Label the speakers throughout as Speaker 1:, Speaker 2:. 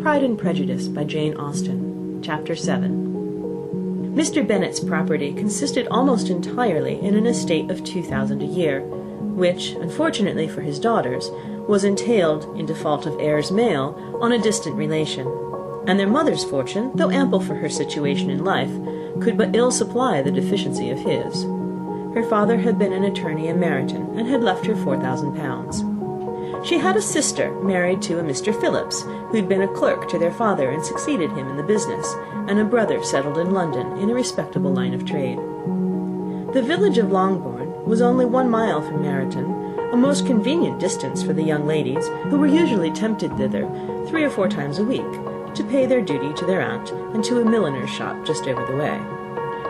Speaker 1: Pride and Prejudice by Jane Austen. Chapter 7. Mr. Bennet's property consisted almost entirely in an estate of £2,000 a year, which, unfortunately for his daughters, was entailed, in default of heirs male, on a distant relation, and their mother's fortune, though ample for her situation in life, could but ill supply the deficiency of his. Her father had been an attorney in Meryton, and had left her £4,000. She had a sister married to a Mr. Phillips, who had been a clerk to their father and succeeded him in the business, and a brother settled in London in a respectable line of trade. The village of Longbourn was only 1 mile from Meryton, a most convenient distance for the young ladies, who were usually tempted thither 3 or 4 times a week, to pay their duty to their aunt and to a milliner's shop just over the way.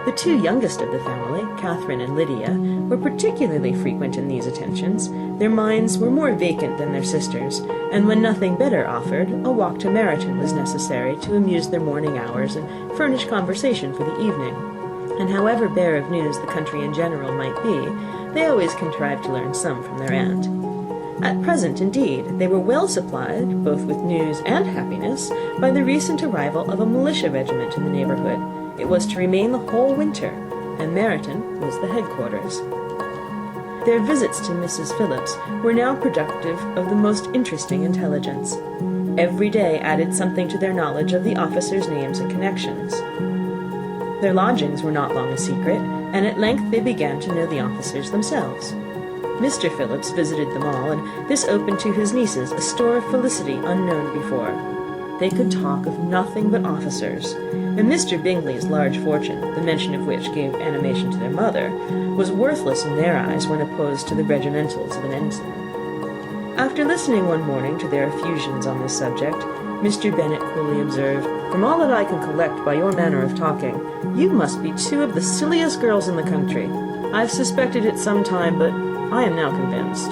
Speaker 1: The 2 youngest of the family, Catherine and Lydia, were particularly frequent in these attentions. Their minds were more vacant than their sisters', and when nothing better offered, a walk to Meryton was necessary to amuse their morning hours and furnish conversation for the evening. And however bare of news the country in general might be, they always contrived to learn some from their aunt. At present, indeed, they were well supplied, both with news and happiness, by the recent arrival of a militia regiment in the neighbourhood. It was to remain the whole winter, and Meryton was the headquarters. Their visits to Mrs. Phillips were now productive of the most interesting intelligence. Every day added something to their knowledge of the officers' names and connections. Their lodgings were not long a secret, and at length they began to know the officers themselves. Mr. Phillips visited them all, and this opened to his nieces a store of felicity unknown before. They could talk of nothing but officers, and Mr. Bingley's large fortune, the mention of which gave animation to their mother, was worthless in their eyes when opposed to the regimentals of an ensign. After listening one morning to their effusions on this subject, Mr. Bennet coolly observed, "From all that I can collect by your manner of talking, you must be 2 of the silliest girls in the country. I've suspected it some time, but I am now convinced."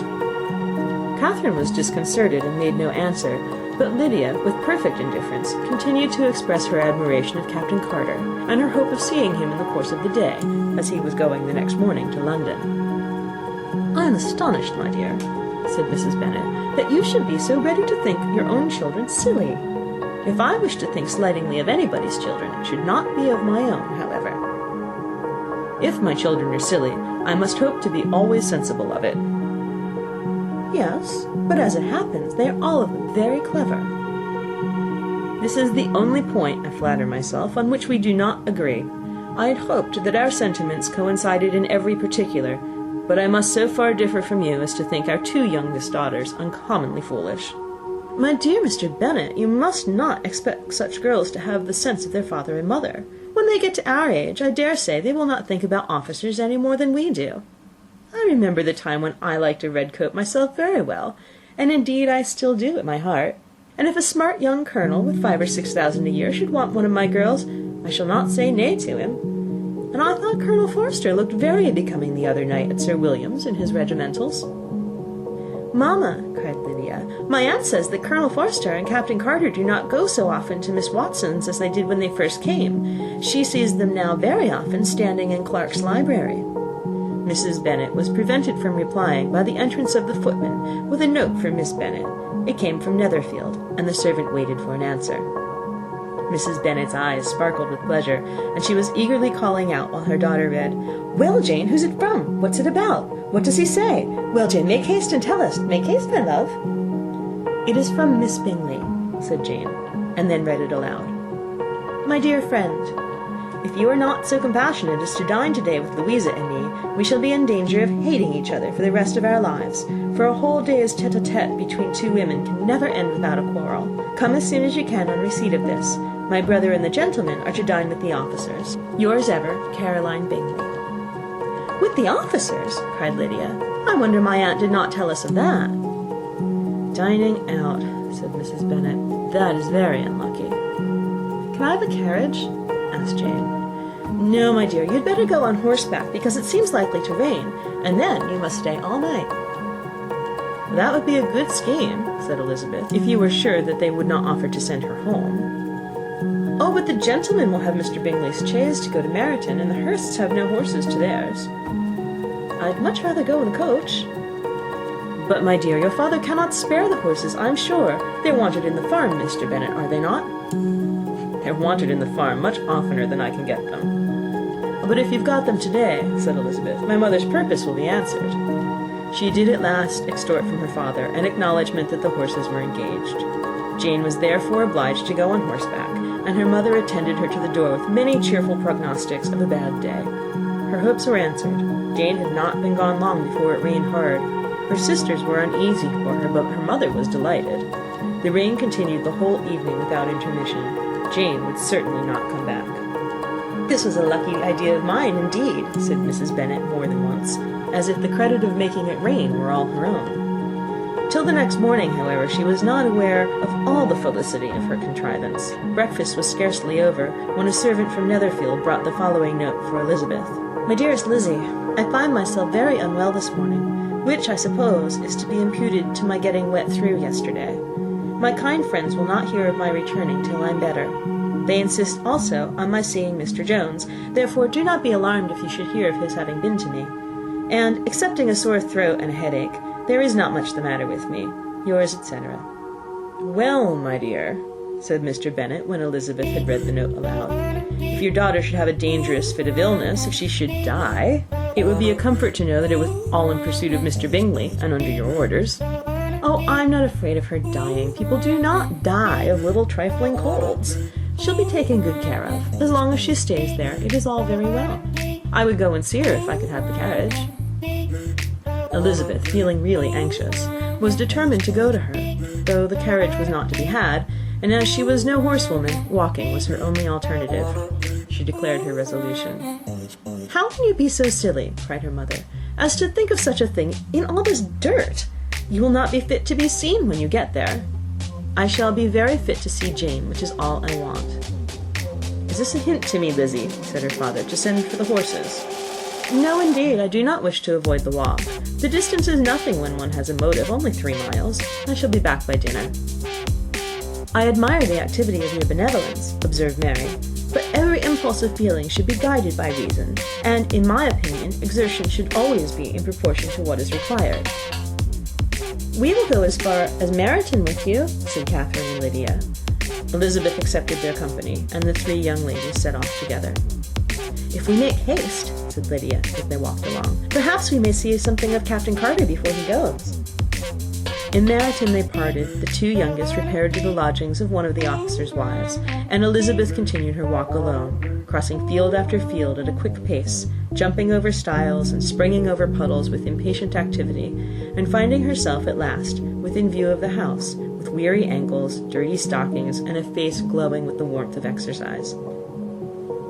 Speaker 1: Catherine was disconcerted and made no answer, but Lydia, with perfect indifference, continued to express her admiration of Captain Carter, and her hope of seeing him in the course of the day, as he was going the next morning to London. "I am astonished, my dear," said Mrs. Bennet, "that you should be so ready to think your own children silly. If I wish to think slightingly of anybody's children, it should not be of my own, however. If my children are silly, I must hope to be always sensible of it." "Yes, but as it happens, they are all of them very clever." "This is the only point, I flatter myself, on which we do not agree. I had hoped that our sentiments coincided in every particular, but I must so far differ from you as to think our 2 youngest daughters uncommonly foolish." "My dear Mr. Bennet, you must not expect such girls to have the sense of their father and mother. When they get to our age, I dare say they will not think about officers any more than we do. I remember the time when I liked a red coat myself very well, and indeed I still do at my heart. And if a smart young colonel with 5,000 or 6,000 a year should want one of my girls, I shall not say nay to him. And I thought Colonel Forster looked very becoming the other night at Sir William's in his regimentals." "Mamma," cried Lydia, "my aunt says that Colonel Forster and Captain Carter do not go so often to Miss Watson's as they did when they first came. She sees them now very often standing in Clark's library." Mrs. Bennet was prevented from replying by the entrance of the footman with a note for Miss Bennet. It came from Netherfield, and the servant waited for an answer. Mrs. Bennet's eyes sparkled with pleasure, and she was eagerly calling out while her daughter read, "Well, Jane, who's it from? What's it about? What does he say? Well, Jane, make haste and tell us. Make haste, my love." "It is from Miss Bingley," said Jane, and then read it aloud. "My dear friend, if you are not so compassionate as to dine today with Louisa and me, we shall be in danger of hating each other for the rest of our lives, for a whole day's tete-a-tete between 2 women can never end without a quarrel. Come as soon as you can on receipt of this. My brother and the gentlemen are to dine with the officers. Yours ever, Caroline Bingley." "With the officers?" cried Lydia. "I wonder my aunt did not tell us of that." "Dining out," said Mrs. Bennet. "That is very unlucky." "Can I have a carriage?" asked Jane. "No, my dear, you'd better go on horseback, because it seems likely to rain, and then you must stay all night." "That would be a good scheme," said Elizabeth, "if you were sure that they would not offer to send her home." "Oh, but the gentlemen will have Mr. Bingley's chaise to go to Meryton, and the Hursts have no horses to theirs." "I'd much rather go in a coach." "But, my dear, your father cannot spare the horses, I'm sure. They're wanted in the farm, Mr. Bennet, are they not?" "They're wanted in the farm much oftener than I can get them." "But if you've got them today," said Elizabeth, "my mother's purpose will be answered." She did at last extort from her father an acknowledgment that the horses were engaged. Jane was therefore obliged to go on horseback, and her mother attended her to the door with many cheerful prognostics of a bad day. Her hopes were answered. Jane had not been gone long before it rained hard. Her sisters were uneasy for her, but her mother was delighted. The rain continued the whole evening without intermission. Jane would certainly not come back. "This was a lucky idea of mine, indeed," said Mrs. Bennet more than once, as if the credit of making it rain were all her own. Till the next morning, however, she was not aware of all the felicity of her contrivance. Breakfast was scarcely over, when a servant from Netherfield brought the following note for Elizabeth. "My dearest Lizzie, I find myself very unwell this morning, which, I suppose, is to be imputed to my getting wet through yesterday. My kind friends will not hear of my returning till I'm better. They insist also on my seeing Mr. Jones, therefore do not be alarmed if you should hear of his having been to me. And, excepting a sore throat and a headache, there is not much the matter with me. Yours, etc." "Well, my dear," said Mr. Bennet, when Elizabeth had read the note aloud, "if your daughter should have a dangerous fit of illness, if she should die, it would be a comfort to know that it was all in pursuit of Mr. Bingley, and under your orders." "Oh, I'm not afraid of her dying. People do not die of little trifling colds. She'll be taken good care of. As long as she stays there, it is all very well. I would go and see her if I could have the carriage." Elizabeth, feeling really anxious, was determined to go to her, though the carriage was not to be had, and as she was no horsewoman, walking was her only alternative. She declared her resolution. "How can you be so silly," cried her mother, "as to think of such a thing in all this dirt? You will not be fit to be seen when you get there." "I shall be very fit to see Jane, which is all I want." "Is this a hint to me, Lizzie," said her father, "to send for the horses?" "No, indeed, I do not wish to avoid the walk. The distance is nothing when one has a motive, only 3 miles. I shall be back by dinner." "I admire the activity of your benevolence," observed Mary, "but every impulse of feeling should be guided by reason, and, in my opinion, exertion should always be in proportion to what is required." "We will go as far as Meryton with you," said Catherine and Lydia. Elizabeth accepted their company, and the 3 young ladies set off together. "If we make haste," said Lydia, as they walked along, "perhaps we may see something of Captain Carter before he goes." In Meryton they parted. The 2 youngest repaired to the lodgings of one of the officers' wives, and Elizabeth continued her walk alone, crossing field after field at a quick pace, jumping over stiles and springing over puddles with impatient activity, and finding herself at last within view of the house, with weary ankles, dirty stockings, and a face glowing with the warmth of exercise.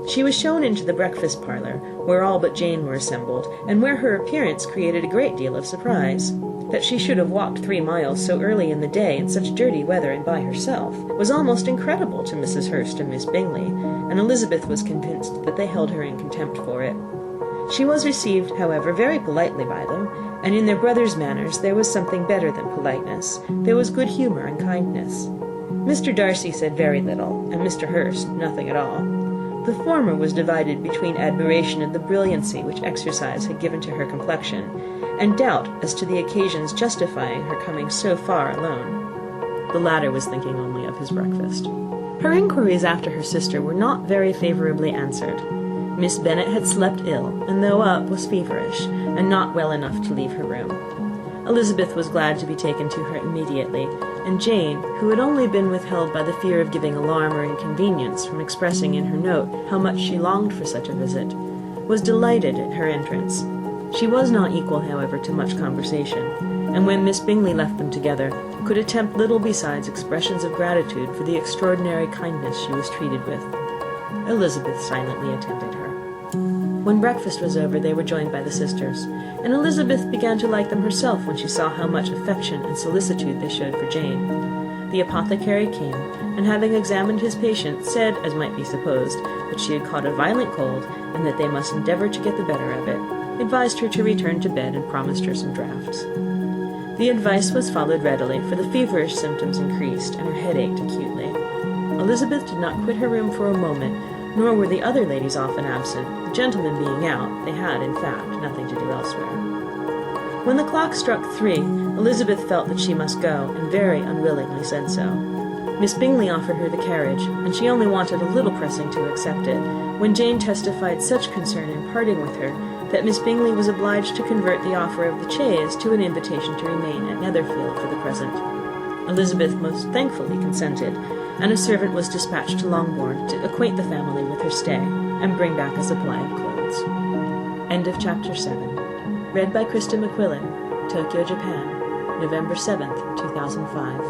Speaker 1: She was shown into the breakfast parlour, where all but Jane were assembled, and where her appearance created a great deal of surprise. That she should have walked 3 miles so early in the day in such dirty weather and by herself was almost incredible to Mrs. Hurst and Miss Bingley, and Elizabeth was convinced that they held her in contempt for it. She was received, however, very politely by them, and in their brother's manners there was something better than politeness. There was good humour and kindness. Mr. Darcy said very little, and Mr. Hurst nothing at all. The former was divided between admiration of the brilliancy which exercise had given to her complexion, and doubt as to the occasions justifying her coming so far alone. The latter was thinking only of his breakfast. Her inquiries after her sister were not very favourably answered. Miss Bennet had slept ill, and though up, was feverish, and not well enough to leave her room. Elizabeth was glad to be taken to her immediately, and Jane, who had only been withheld by the fear of giving alarm or inconvenience from expressing in her note how much she longed for such a visit, was delighted at her entrance. She was not equal, however, to much conversation, and when Miss Bingley left them together, could attempt little besides expressions of gratitude for the extraordinary kindness she was treated with. Elizabeth silently attended her. When breakfast was over, they were joined by the sisters, and Elizabeth began to like them herself when she saw how much affection and solicitude they showed for Jane. The apothecary came, and having examined his patient, said, as might be supposed, that she had caught a violent cold, and that they must endeavour to get the better of it, advised her to return to bed, and promised her some draughts. The advice was followed readily, for the feverish symptoms increased, and her head ached acutely. Elizabeth did not quit her room for a moment, nor were the other ladies often absent. The gentlemen being out, they had, in fact, nothing to do elsewhere. When the clock struck 3, Elizabeth felt that she must go, and very unwillingly said so. Miss Bingley offered her the carriage, and she only wanted a little pressing to accept it, when Jane testified such concern in parting with her that Miss Bingley was obliged to convert the offer of the chaise to an invitation to remain at Netherfield for the present. Elizabeth most thankfully consented, and a servant was dispatched to Longbourn to acquaint the family with her stay, and bring back a supply of clothes. End of Chapter 7. Read by Krista McQuillan, Tokyo, Japan, November 7th, 2005.